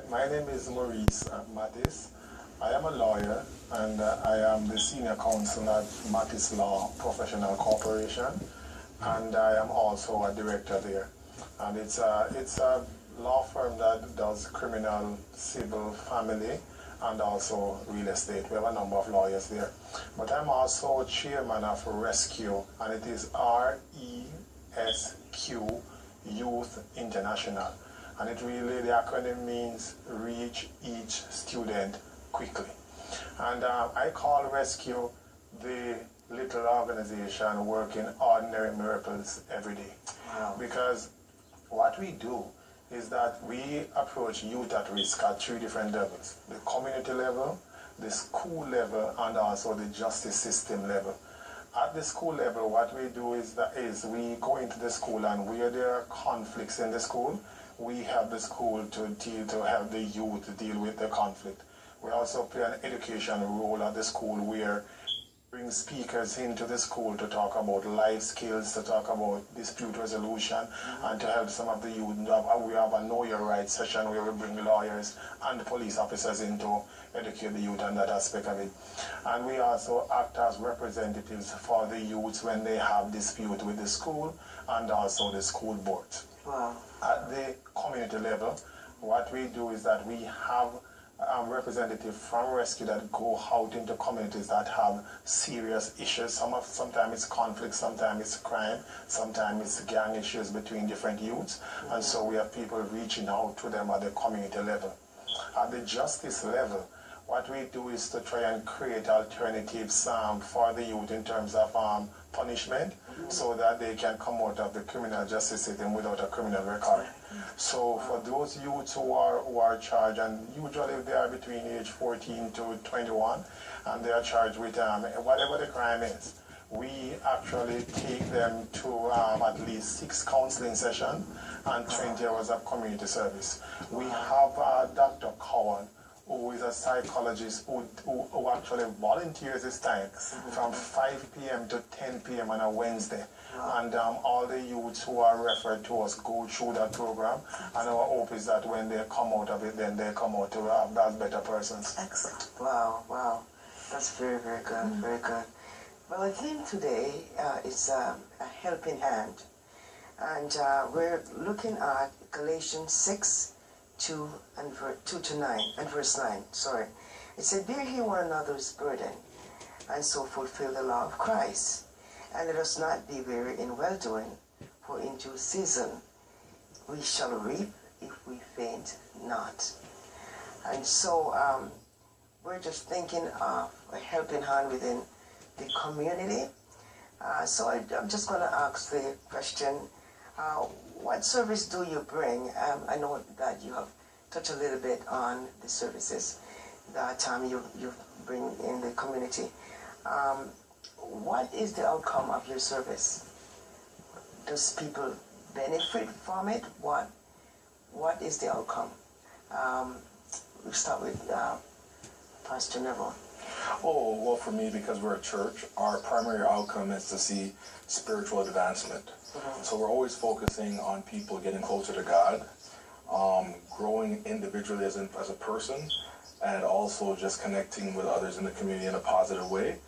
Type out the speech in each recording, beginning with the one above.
My name is Maurice Mattis. I am a lawyer and I am the senior counsel at Mattis Law Professional Corporation, and I am also a director there. And it's a law firm that does criminal, civil, family, and also real estate. We have a number of lawyers there. But I'm also chairman of RESQ, and it is RESQ Youth International. And it really, the acronym means reach each student quickly. And I call RESQ the little organization working ordinary miracles every day. Wow. Because what we do is that we approach youth at risk at 3 different levels: the community level, the school level, and also the justice system level. At the school level, what we do is we go into the school, and where there are conflicts in the school, we have the school to help the youth to deal with the conflict. We also play an education role at the school where we bring speakers into the school to talk about life skills, to talk about dispute resolution, and to help some of the youth. We have a Know Your Rights session where we bring lawyers and police officers in to educate the youth on that aspect of it. And we also act as representatives for the youths when they have dispute with the school and also the school board. Wow. At the community level, what we do is that we have representatives from RESQ that go out into communities that have serious issues. Sometimes it's conflict, sometimes it's crime, sometimes it's gang issues between different youths. And so we have people reaching out to them at the community level. At the justice level, what we do is to try and create alternatives for the youth in terms of punishment, so that they can come out of the criminal justice system without a criminal record. So for those youths who are charged, and usually they are between age 14 to 21, and they are charged with whatever the crime is, we actually take them to at least 6 counseling sessions and 20 hours of community service. We have Dr. Cowan, who is a psychologist who actually volunteers his time from 5 p.m. to 10 p.m. on a Wednesday. And all the youths who are referred to us go through that program. And our hope is that when they come out of it, then they come out to as better persons. Excellent. Wow, wow. That's very, very good, very good. Well, the theme today is a helping hand. And we're looking at Galatians 6, 2 to 9, and verse 9, sorry. It said, bear ye one another's burden, and so fulfill the law of Christ. And let us not be weary in well-doing, for in due season we shall reap if we faint not. And so we're just thinking of a helping hand within the community. So I'm just going to ask the question, what service do you bring? I know that you have touched a little bit on the services that you bring in the community. What is the outcome of your service? Does people benefit from it? What is the outcome? We'll start with Pastor Neville. Oh, well, for me, because we're a church, our primary outcome is to see spiritual advancement. So we're always focusing on people getting closer to God, growing individually as a person, and also just connecting with others in the community in a positive way.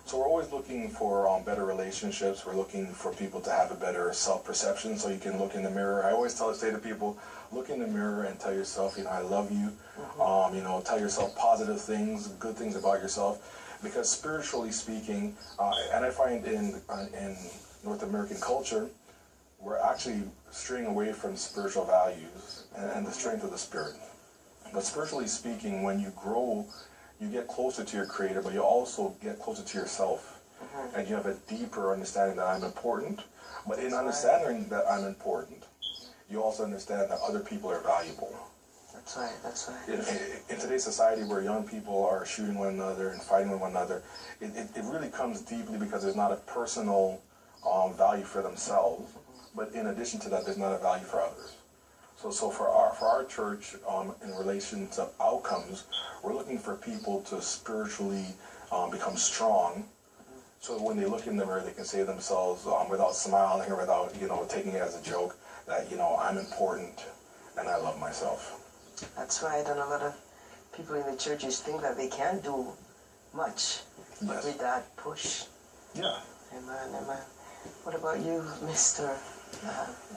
So we're always looking for better relationships. We're looking for people to have a better self-perception, so you can look in the mirror. I always say to people, look in the mirror and tell yourself, I love you. Tell yourself positive things, good things about yourself, because spiritually speaking, and I find in North American culture, we're actually straying away from spiritual values and the strength of the Spirit. But spiritually speaking, when you grow, you get closer to your Creator, but you also get closer to yourself. And you have a deeper understanding that I'm important. But in understanding that I'm important, you also understand that other people are valuable. That's right, that's right. In today's society where young people are shooting one another and fighting with one another, it really comes deeply because there's not a personal value for themselves. But in addition to that, there's not a value for others. So for our church, in relation to outcomes, we're looking for people to spiritually become strong, so that when they look in the mirror, they can say to themselves, without smiling or without taking it as a joke, that I'm important and I love myself. That's right, and a lot of people in the churches think that they can't do much with that push. Yeah. Amen, amen. What about you, Mr.?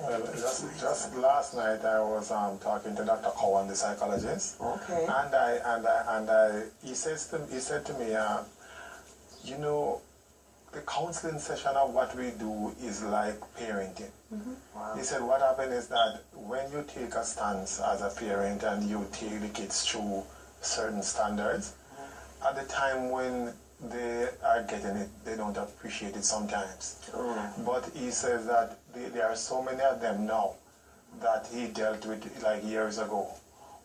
Well, just last night I was talking to Dr. Cowan, the psychologist. Okay. And he said to me, you know, the counseling session of what we do is like parenting. Wow. He said what happened is that when you take a stance as a parent and you take the kids through certain standards, at the time when they are getting it, they don't appreciate it sometimes. But he says that there are so many of them now that he dealt with like years ago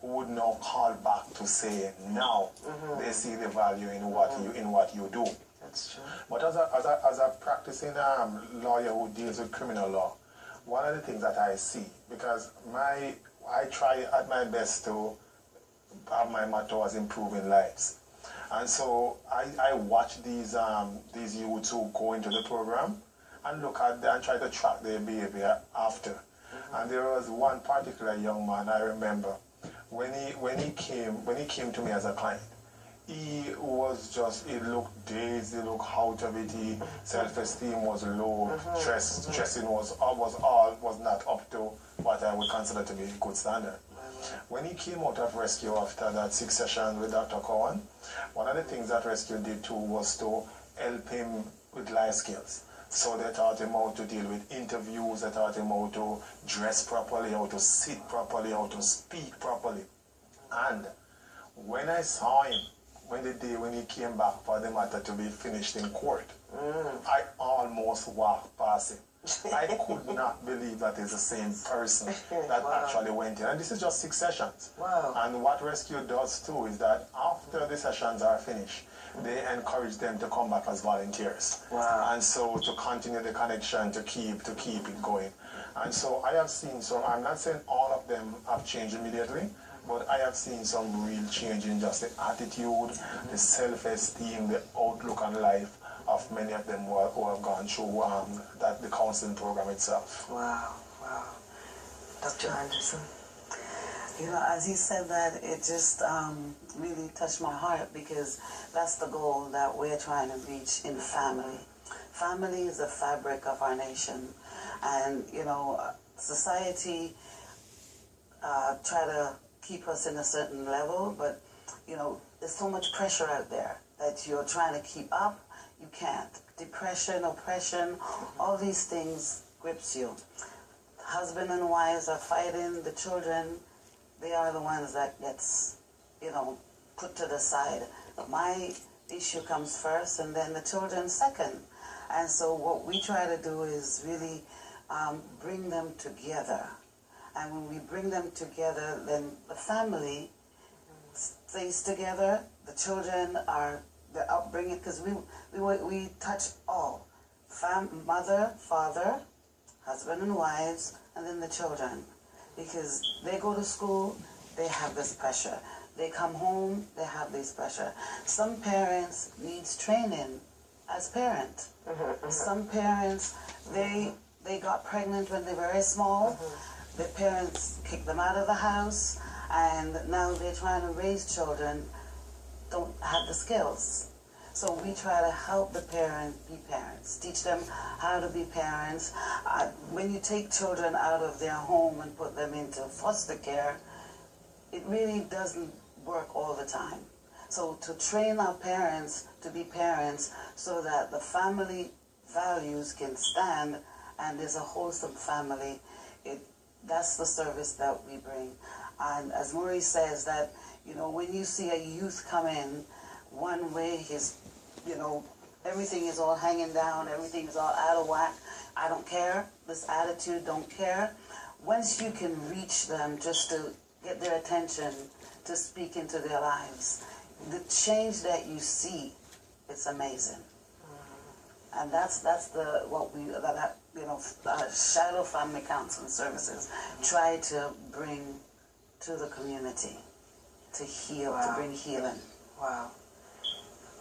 who would now call back to say now they see the value in what you do. That's true. But as a practicing lawyer who deals with criminal law, one of the things that I see, because I try at my best to have my motto as improving lives. And so I watch these youths who go into the program and look at them and try to track their behavior after. And there was one particular young man I remember when he came to me as a client. He looked dazed, he looked out of it, self-esteem was low, stressing was not up to what I would consider to be a good standard. When he came out of rescue after that 6 sessions with Dr. Cowan, one of the things that rescue did too was to help him with life skills. So they taught him how to deal with interviews, they taught him how to dress properly, how to sit properly, how to speak properly. And when I saw him, when he came back for the matter to be finished in court, I almost walked past him. I could not believe that it's the same person that actually went in. And this is just 6 sessions. Wow. And what Rescue does too is that after the sessions are finished, they encourage them to come back as volunteers. Wow. And so to continue the connection, to keep it going. And so I have seen some, I'm not saying all of them have changed immediately, but I have seen some real change in just the attitude, the self-esteem, the outlook on life of many of them who have gone through the counseling program itself. Wow, wow. Dr. Anderson? You know, as you said that, it just really touched my heart, because that's the goal that we're trying to reach in family. Family is the fabric of our nation. And, you know, society try to keep us in a certain level, but, you know, there's so much pressure out there that you're trying to keep up. You can't. Depression, oppression, all these things grips you. Husband and wives are fighting. The children, they are the ones that gets, you know, put to the side. My issue comes first, and then the children second. And so what we try to do is really bring them together. And when we bring them together, then the family stays together. The children are the upbringing, because we touch all. Mother, father, husband and wives, and then the children. Because they go to school, they have this pressure. They come home, they have this pressure. Some parents needs training as parent. Some parents, they got pregnant when they were very small. Their parents kicked them out of the house, and now they're trying to raise children, don't have the skills. So we try to help the parents be parents, teach them how to be parents. When you take children out of their home and put them into foster care, it really doesn't work all the time. So to train our parents to be parents so that the family values can stand and there's a wholesome family, that's the service that we bring. And as Maurice says that, you know, when you see a youth come in, one way his, you know, everything is all hanging down, everything is all out of whack, I don't care, this attitude, don't care. Once you can reach them just to get their attention, to speak into their lives, the change that you see, it's amazing. And that's what we, you know, Shiloh Family Counseling Services try to bring to the community, to heal, to bring healing. Wow.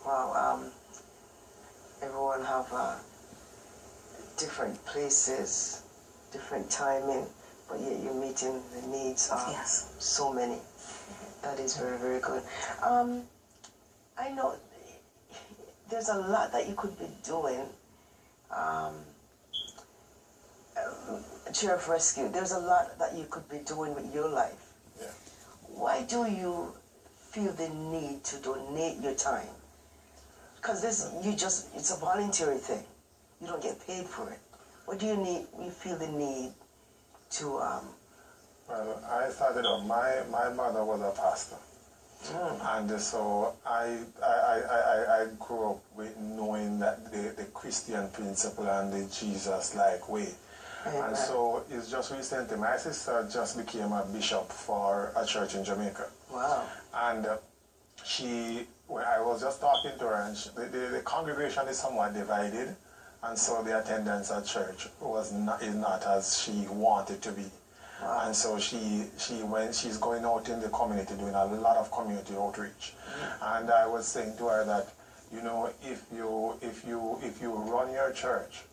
Wow. Everyone have different places, different timing, but yet you're meeting the needs of so many. That is very, very good. I know there's a lot that you could be doing. Chair of Rescue, there's a lot that you could be doing with your life. Yeah. Why do you feel the need to donate your time? Because it's a voluntary thing. You don't get paid for it. What do you feel the need to... Well, I started off, my mother was a pastor. And so I grew up with knowing that the Christian principle and the Jesus-like way. Amen. And so it's just recently, my sister just became a bishop for a church in Jamaica. Wow. And when I was just talking to her, and the congregation is somewhat divided, and so the attendance at church is not as she wanted to be. Wow. And so she's going out in the community doing a lot of community outreach. And I was saying to her that, you know, if you run your church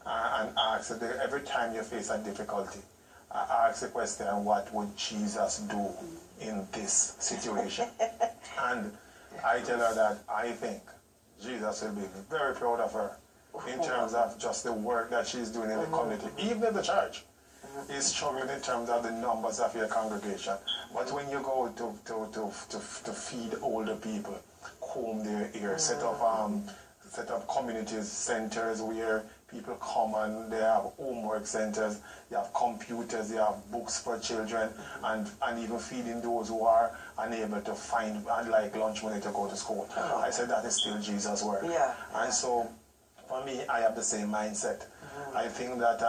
and ask every time you face a difficulty, ask the question, what would Jesus do in this situation? And I tell her that I think Jesus will be very proud of her in terms of just the work that she's doing in the community, even in the church. Is struggling in terms of the numbers of your congregation. But when you go to feed older people, comb their ear, set up community centers where people come and they have homework centers, you have computers, you have books for children, and even feeding those who are unable to find like lunch money to go to school. I said that is still Jesus' work. Yeah. And so for me, I have the same mindset. I think that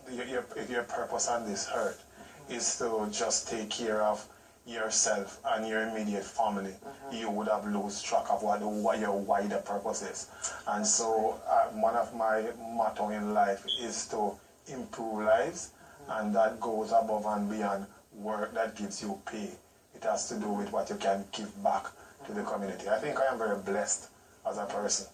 if your purpose on this earth is to just take care of yourself and your immediate family, you would have lost track of what your wider purpose is. And so one of my motto in life is to improve lives, and that goes above and beyond work that gives you pay. It has to do with what you can give back to the community. I think I am very blessed as a person.